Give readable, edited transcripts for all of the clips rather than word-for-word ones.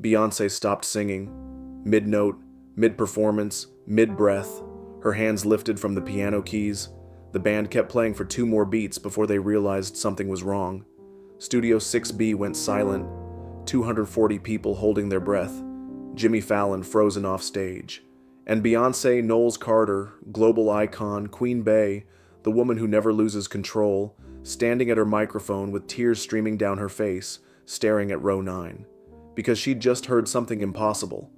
Beyoncé stopped singing, mid-note, mid-performance, mid-breath, her hands lifted from the piano keys. The band kept playing for 2 more beats before they realized something was wrong. Studio 6B went silent, 240 people holding their breath, Jimmy Fallon frozen off stage, and Beyoncé Knowles-Carter, global icon, Queen Bey, the woman who never loses control, standing at her microphone with tears streaming down her face, staring at row 9. Because she'd just heard something impossible.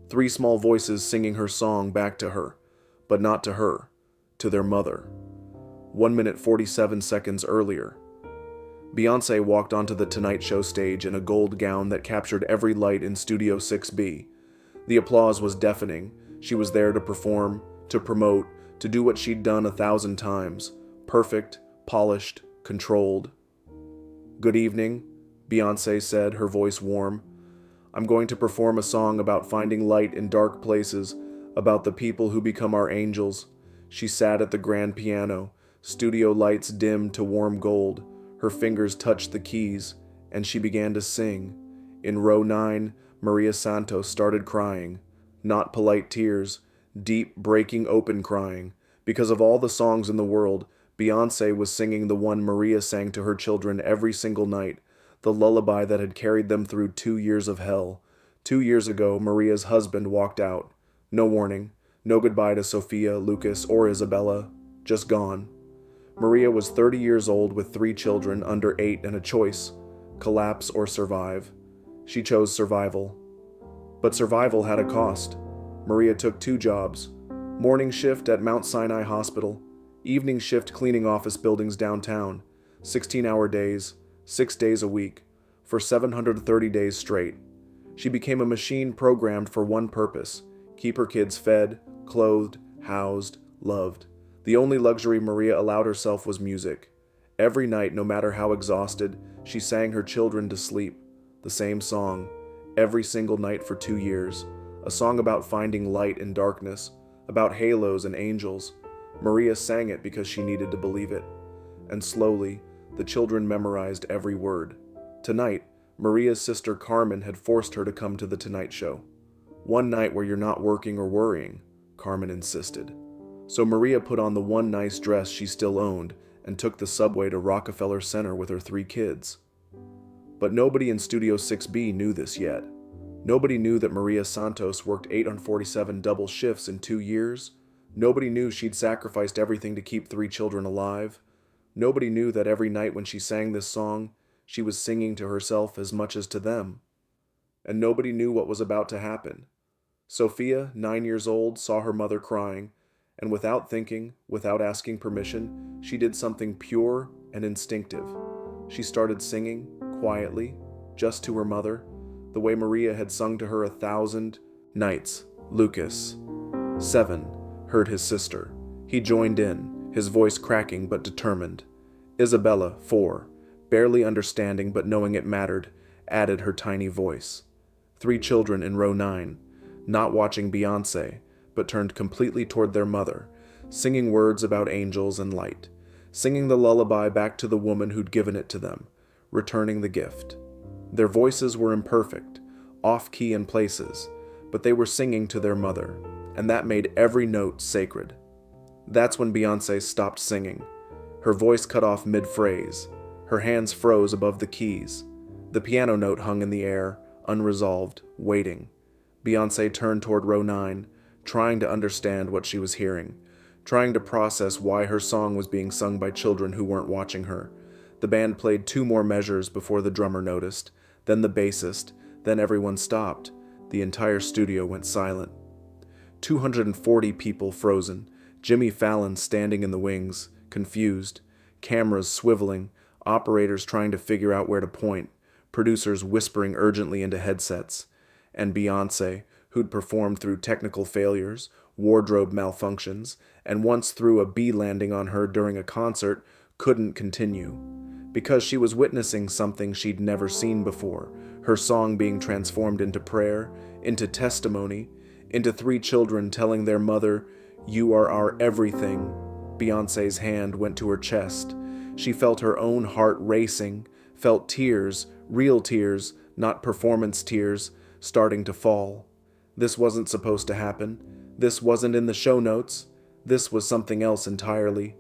3 small voices singing her song back to her, but not to her, to their mother. 1 minute 47 seconds earlier, Beyoncé walked onto the Tonight Show stage in a gold gown that captured every light in Studio 6B. The applause was deafening. She was there to perform, to promote, to do what she'd done 1,000 times. Perfect, polished, controlled. "Good evening," Beyoncé said, her voice warm. "I'm going to perform a song about finding light in dark places, about the people who become our angels." She sat at the grand piano, studio lights dimmed to warm gold. Her fingers touched the keys, and she began to sing. In row 9, Maria Santos started crying. Not polite tears, deep, breaking open crying. Because of all the songs in the world, Beyoncé was singing the one Maria sang to her children every single night, the lullaby that had carried them through 2 years of hell. 2 years ago, Maria's husband walked out. No warning, no goodbye to Sofia, Lucas, or Isabella. Just gone. Maria was 30 years old with 3 children under 8 and a choice: collapse or survive. She chose survival. But survival had a cost. Maria took 2 jobs: morning shift at Mount Sinai Hospital, evening shift cleaning office buildings downtown, 16-hour days, 6 days a week, for 730 days straight. She became a machine programmed for one purpose: keep her kids fed, clothed, housed, loved. The only luxury Maria allowed herself was music. Every night, no matter how exhausted, she sang her children to sleep. The same song, every single night for 2 years. A song about finding light in darkness, about halos and angels. Maria sang it because she needed to believe it. And slowly, the children memorized every word. Tonight, Maria's sister Carmen had forced her to come to the Tonight Show. "One night where you're not working or worrying," Carmen insisted. So Maria put on the one nice dress she still owned and took the subway to Rockefeller Center with her 3 kids. But nobody in Studio 6B knew this yet. Nobody knew that Maria Santos worked 8 on 47 double shifts in 2 years. Nobody knew she'd sacrificed everything to keep 3 children alive. Nobody knew that every night when she sang this song, she was singing to herself as much as to them. And nobody knew what was about to happen. Sofia, 9 years old, saw her mother crying, and without thinking, without asking permission, she did something pure and instinctive. She started singing, quietly, just to her mother, the way Maria had sung to her 1,000 nights. Lucas, 7, heard his sister. He joined in, his voice cracking but determined. Isabella, 4, barely understanding but knowing it mattered, added her tiny voice. 3 children in row 9, not watching Beyoncé, but turned completely toward their mother, singing words about angels and light, singing the lullaby back to the woman who'd given it to them, returning the gift. Their voices were imperfect, off-key in places, but they were singing to their mother, and that made every note sacred. That's when Beyoncé stopped singing. Her voice cut off mid-phrase. Her hands froze above the keys. The piano note hung in the air, unresolved, waiting. Beyoncé turned toward row 9, trying to understand what she was hearing, trying to process why her song was being sung by children who weren't watching her. The band played 2 more measures before the drummer noticed, then the bassist, then everyone stopped. The entire studio went silent. 240 people frozen, Jimmy Fallon standing in the wings, confused, cameras swiveling, operators trying to figure out where to point, producers whispering urgently into headsets, and Beyoncé, who'd performed through technical failures, wardrobe malfunctions, and once threw a bee landing on her during a concert, couldn't continue. Because she was witnessing something she'd never seen before, her song being transformed into prayer, into testimony, into 3 children telling their mother, "You are our everything." Beyoncé's hand went to her chest. She felt her own heart racing, felt tears, real tears, not performance tears, starting to fall. This wasn't supposed to happen. This wasn't in the show notes. This was something else entirely.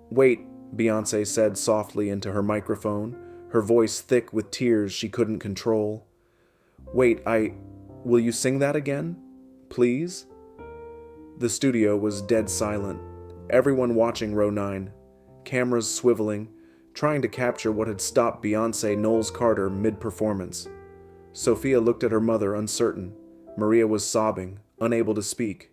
"Wait," Beyoncé said softly into her microphone, her voice thick with tears she couldn't control. "Wait, will you sing that again? Please?" The studio was dead silent. Everyone watching row 9, cameras swiveling, trying to capture what had stopped Beyoncé Knowles-Carter mid-performance. Sofia looked at her mother, uncertain. Maria was sobbing, unable to speak.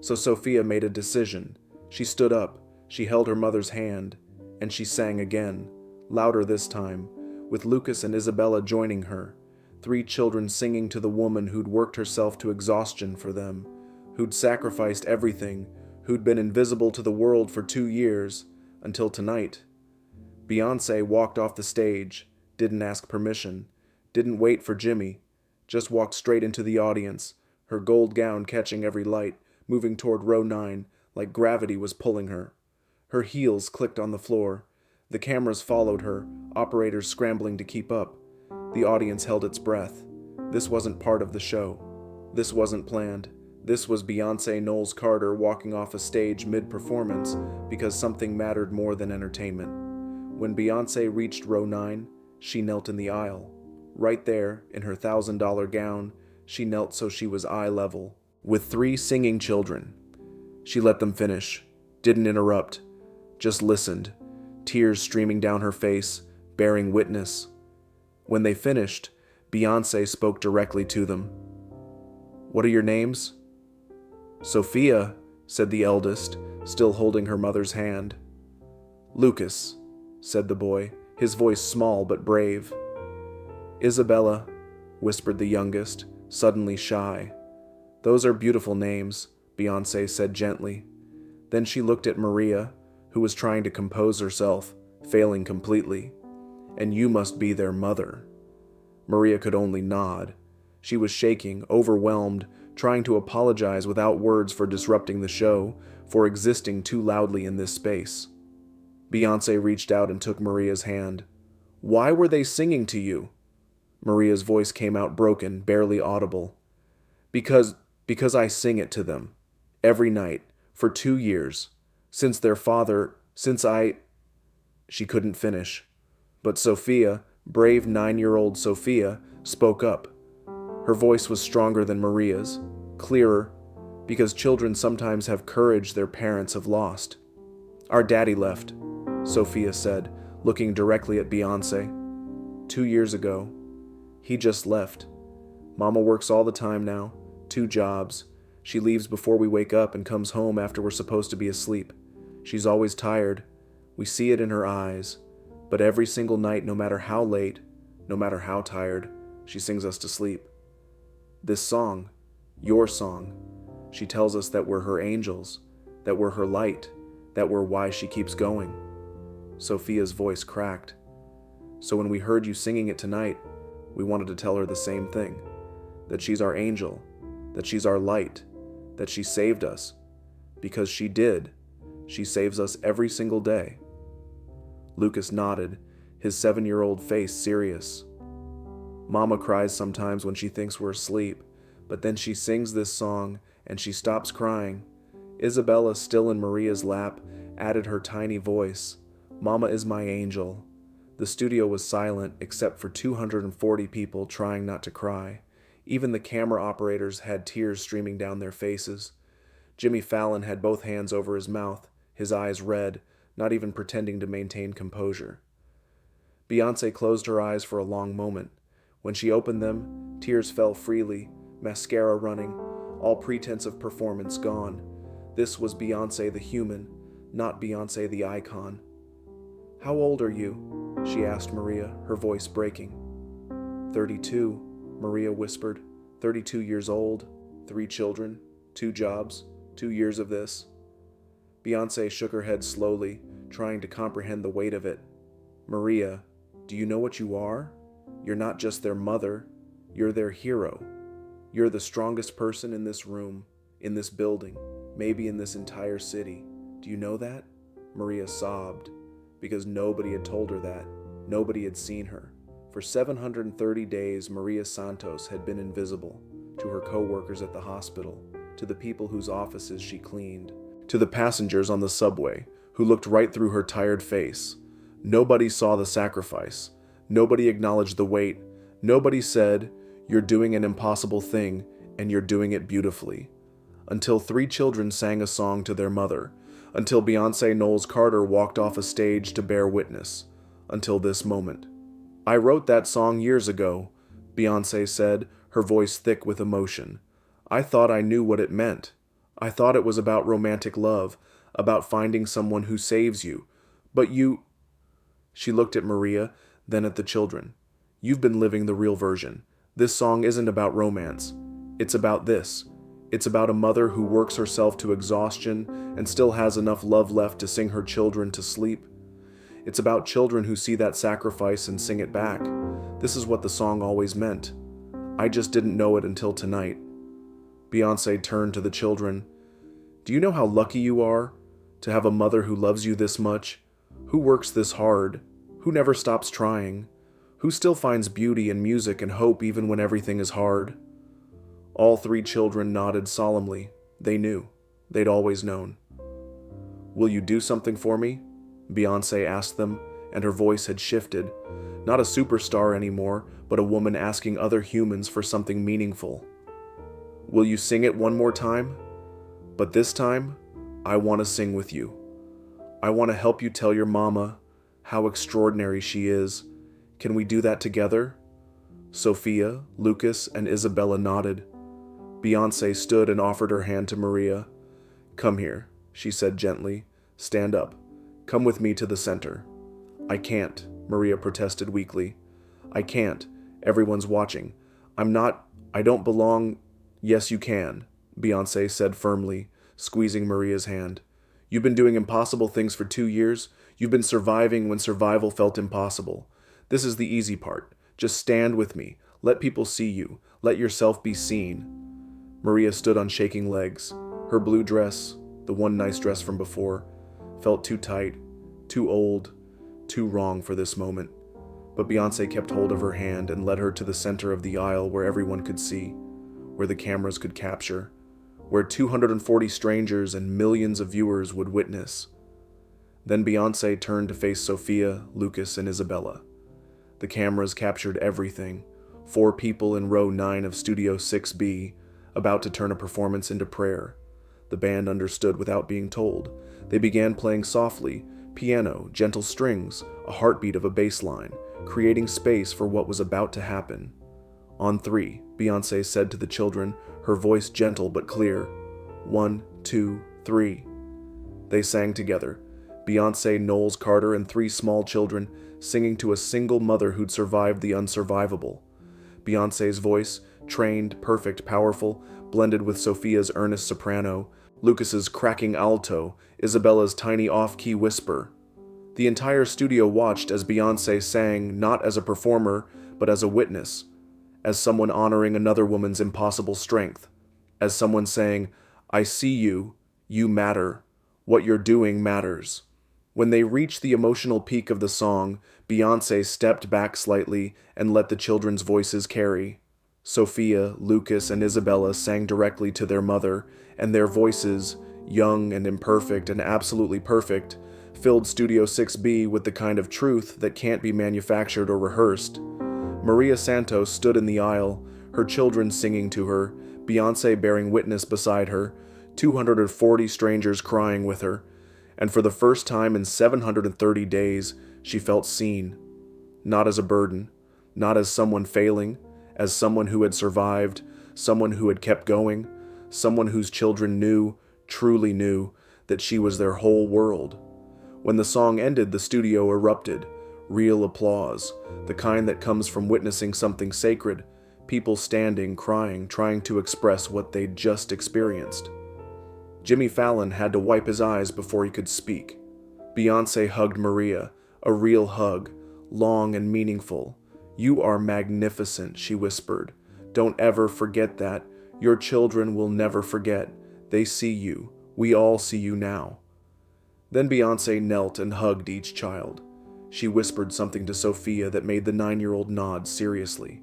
So Sofia made a decision. She stood up, she held her mother's hand, and she sang again, louder this time, with Lucas and Isabella joining her, 3 children singing to the woman who'd worked herself to exhaustion for them, who'd sacrificed everything, who'd been invisible to the world for 2 years, until tonight. Beyoncé walked off the stage, didn't ask permission, didn't wait for Jimmy, just walked straight into the audience, her gold gown catching every light, moving toward row 9 like gravity was pulling her. Her heels clicked on the floor. The cameras followed her, operators scrambling to keep up. The audience held its breath. This wasn't part of the show. This wasn't planned. This was Beyoncé Knowles-Carter walking off a stage mid-performance because something mattered more than entertainment. When Beyoncé reached row 9, she knelt in the aisle. Right there, in her $1,000 gown, she knelt so she was eye level, with 3 singing children. She let them finish, didn't interrupt, just listened, tears streaming down her face, bearing witness. When they finished, Beyoncé spoke directly to them. "What are your names?" "Sofia," said the eldest, still holding her mother's hand. "Lucas," said the boy, his voice small but brave. "Isabella," whispered the youngest, suddenly shy. "Those are beautiful names," Beyoncé said gently. Then she looked at Maria, who was trying to compose herself, failing completely. "And you must be their mother." Maria could only nod. She was shaking, overwhelmed, trying to apologize without words for disrupting the show, for existing too loudly in this space. Beyoncé reached out and took Maria's hand. "Why were they singing to you?" Maria's voice came out broken, barely audible. Because I sing it to them. Every night. For 2 years. Since their father, She couldn't finish. But Sofia, brave 9-year-old Sofia, spoke up. Her voice was stronger than Maria's, clearer, because children sometimes have courage their parents have lost. "Our daddy left," Sofia said, looking directly at Beyoncé. 2 years ago. He just left. Mama works all the time now, 2 jobs. She leaves before we wake up and comes home after we're supposed to be asleep. She's always tired. We see it in her eyes. But every single night, no matter how late, no matter how tired, she sings us to sleep. This song, your song, she tells us that we're her angels, that we're her light, that we're why she keeps going. Sofia's voice cracked. So when we heard you singing it tonight, we wanted to tell her the same thing, that she's our angel, that she's our light, that she saved us. Because she did. She saves us every single day. Lucas nodded, his 7-year-old face serious. Mama cries sometimes when she thinks we're asleep, but then she sings this song and she stops crying. Isabella, still in Maria's lap, added her tiny voice. "Mama is my angel." The studio was silent except for 240 people trying not to cry. Even the camera operators had tears streaming down their faces. Jimmy Fallon had both hands over his mouth, his eyes red, not even pretending to maintain composure. Beyoncé closed her eyes for a long moment. When she opened them, tears fell freely, mascara running, all pretense of performance gone. This was Beyoncé the human, not Beyoncé the icon. "How old are you?" she asked Maria, her voice breaking. 32, Maria whispered. 32 years old, 3 children, 2 jobs, 2 years of this. Beyoncé shook her head slowly, trying to comprehend the weight of it. "Maria, do you know what you are? You're not just their mother, you're their hero. You're the strongest person in this room, in this building, maybe in this entire city. Do you know that?" Maria sobbed, because nobody had told her that. Nobody had seen her. For 730 days, Maria Santos had been invisible to her co-workers at the hospital, to the people whose offices she cleaned, to the passengers on the subway who looked right through her tired face. Nobody saw the sacrifice. Nobody acknowledged the weight. Nobody said, "You're doing an impossible thing, and you're doing it beautifully." Until 3 children sang a song to their mother. Until Beyoncé Knowles-Carter walked off a stage to bear witness. Until this moment. "I wrote that song years ago," Beyoncé said, her voice thick with emotion. "I thought I knew what it meant. I thought it was about romantic love, about finding someone who saves you. But you—" She looked at Maria, then at the children. "You've been living the real version. This song isn't about romance. It's about this. It's about a mother who works herself to exhaustion and still has enough love left to sing her children to sleep. It's about children who see that sacrifice and sing it back. This is what the song always meant. I just didn't know it until tonight." Beyoncé turned to the children. "Do you know how lucky you are to have a mother who loves you this much, who works this hard, who never stops trying, who still finds beauty in music and hope even when everything is hard?" All 3 children nodded solemnly. They knew. They'd always known. "Will you do something for me?" Beyoncé asked them, and her voice had shifted. Not a superstar anymore, but a woman asking other humans for something meaningful. "Will you sing it one more time? But this time, I want to sing with you. I want to help you tell your mama how extraordinary she is. Can we do that together?" Sofia, Lucas, and Isabella nodded. Beyoncé stood and offered her hand to Maria. "Come here," she said gently. "Stand up. Come with me to the center." "I can't," Maria protested weakly. "I can't. Everyone's watching. I don't belong." "Yes, you can," Beyoncé said firmly, squeezing Maria's hand. "You've been doing impossible things for 2 years. You've been surviving when survival felt impossible. This is the easy part. Just stand with me. Let people see you. Let yourself be seen." Maria stood on shaking legs. Her blue dress, the one nice dress from before, felt too tight, too old, too wrong for this moment. But Beyoncé kept hold of her hand and led her to the center of the aisle where everyone could see, where the cameras could capture, where 240 strangers and millions of viewers would witness. Then Beyoncé turned to face Sofia, Lucas, and Isabella. The cameras captured everything. 4 people in row 9 of Studio 6B, about to turn a performance into prayer. The band understood without being told. They began playing softly, piano, gentle strings, a heartbeat of a bass line, creating space for what was about to happen. On 3, Beyoncé said to the children, her voice gentle but clear, 1, 2, 3. They sang together, Beyoncé Knowles-Carter and 3 small children, singing to a single mother who'd survived the unsurvivable. Beyoncé's voice, trained, perfect, powerful, blended with Sofia's earnest soprano, Lucas's cracking alto, Isabella's tiny off-key whisper. The entire studio watched as Beyoncé sang not as a performer, but as a witness, as someone honoring another woman's impossible strength, as someone saying, "I see you, you matter, what you're doing matters." When they reached the emotional peak of the song, Beyoncé stepped back slightly and let the children's voices carry. Sofia, Lucas, and Isabella sang directly to their mother, and their voices, young and imperfect and absolutely perfect, filled Studio 6B with the kind of truth that can't be manufactured or rehearsed. Maria Santos stood in the aisle, her children singing to her, Beyoncé bearing witness beside her, 240 strangers crying with her, and for the first time in 730 days, she felt seen. Not as a burden, not as someone failing, as someone who had survived, someone who had kept going, someone whose children knew, truly knew, that she was their whole world. When the song ended, the studio erupted. Real applause, the kind that comes from witnessing something sacred, people standing, crying, trying to express what they'd just experienced. Jimmy Fallon had to wipe his eyes before he could speak. Beyoncé hugged Maria, a real hug, long and meaningful. "You are magnificent," she whispered. "Don't ever forget that. Your children will never forget. They see you. We all see you now." Then Beyoncé knelt and hugged each child. She whispered something to Sofia that made the 9-year-old nod seriously.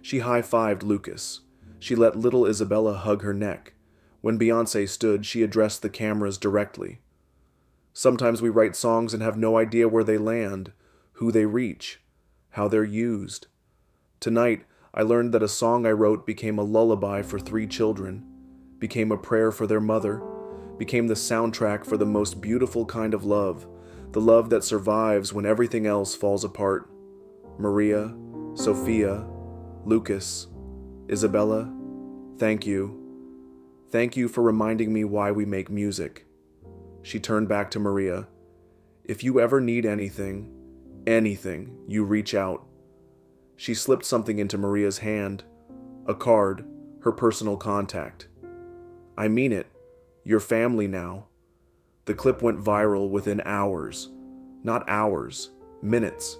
She high-fived Lucas. She let little Isabella hug her neck. When Beyoncé stood, she addressed the cameras directly. Sometimes we write songs and have no idea where they land, who they reach, how they're used. Tonight, I learned that a song I wrote became a lullaby for 3 children, became a prayer for their mother, became the soundtrack for the most beautiful kind of love, the love that survives when everything else falls apart. Maria, Sofia, Lucas, Isabella, thank you. Thank you for reminding me why we make music. She turned back to Maria. If you ever need anything, you reach out. She slipped something into Maria's hand, a card, her personal contact. I mean it. You're family now. The clip went viral within hours. Not hours, minutes.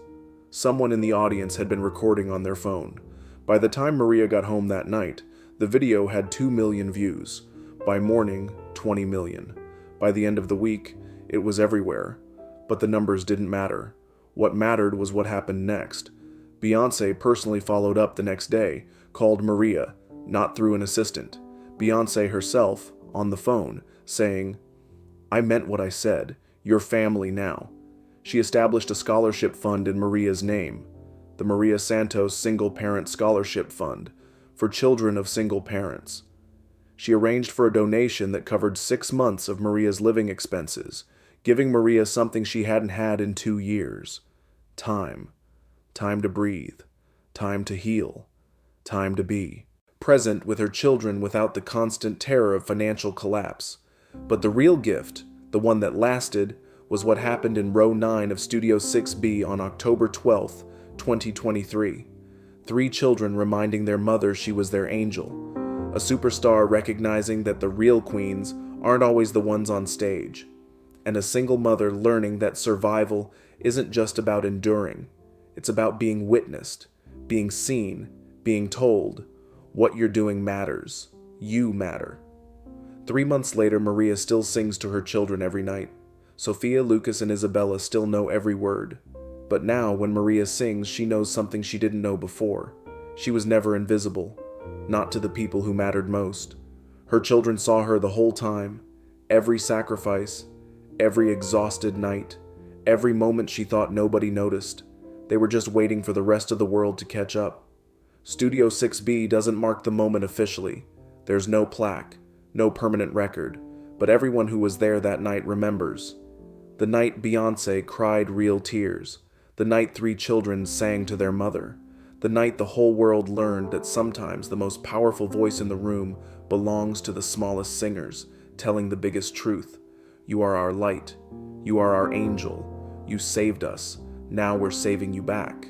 Someone in the audience had been recording on their phone. By the time Maria got home that night, the video had 2 million views. By morning, 20 million. By the end of the week, it was everywhere. But the numbers didn't matter. What mattered was what happened next. Beyoncé personally followed up the next day, called Maria, not through an assistant. Beyoncé herself, on the phone, saying, I meant what I said. You're family now. She established a scholarship fund in Maria's name, the Maria Santos Single Parent Scholarship Fund, for children of single parents. She arranged for a donation that covered 6 months of Maria's living expenses, giving Maria something she hadn't had in 2 years. Time. Time to breathe. Time to heal. Time to be. Present with her children without the constant terror of financial collapse. But the real gift, the one that lasted, was what happened in row 9 of Studio 6B on October 12th, 2023. 3 children reminding their mother she was their angel. A superstar recognizing that the real queens aren't always the ones on stage. And a single mother learning that survival isn't just about enduring. It's about being witnessed, being seen, being told. What you're doing matters. You matter. 3 months later, Maria still sings to her children every night. Sofia, Lucas, and Isabella still know every word. But now, when Maria sings, she knows something she didn't know before. She was never invisible. Not to the people who mattered most. Her children saw her the whole time. Every sacrifice. Every exhausted night. Every moment she thought nobody noticed. They were just waiting for the rest of the world to catch up. Studio 6B doesn't mark the moment officially. There's no plaque, no permanent record, but everyone who was there that night remembers. The night Beyoncé cried real tears. The night 3 children sang to their mother. The night the whole world learned that sometimes the most powerful voice in the room belongs to the smallest singers, telling the biggest truth. You are our light. You are our angel. You saved us. Now we're saving you back.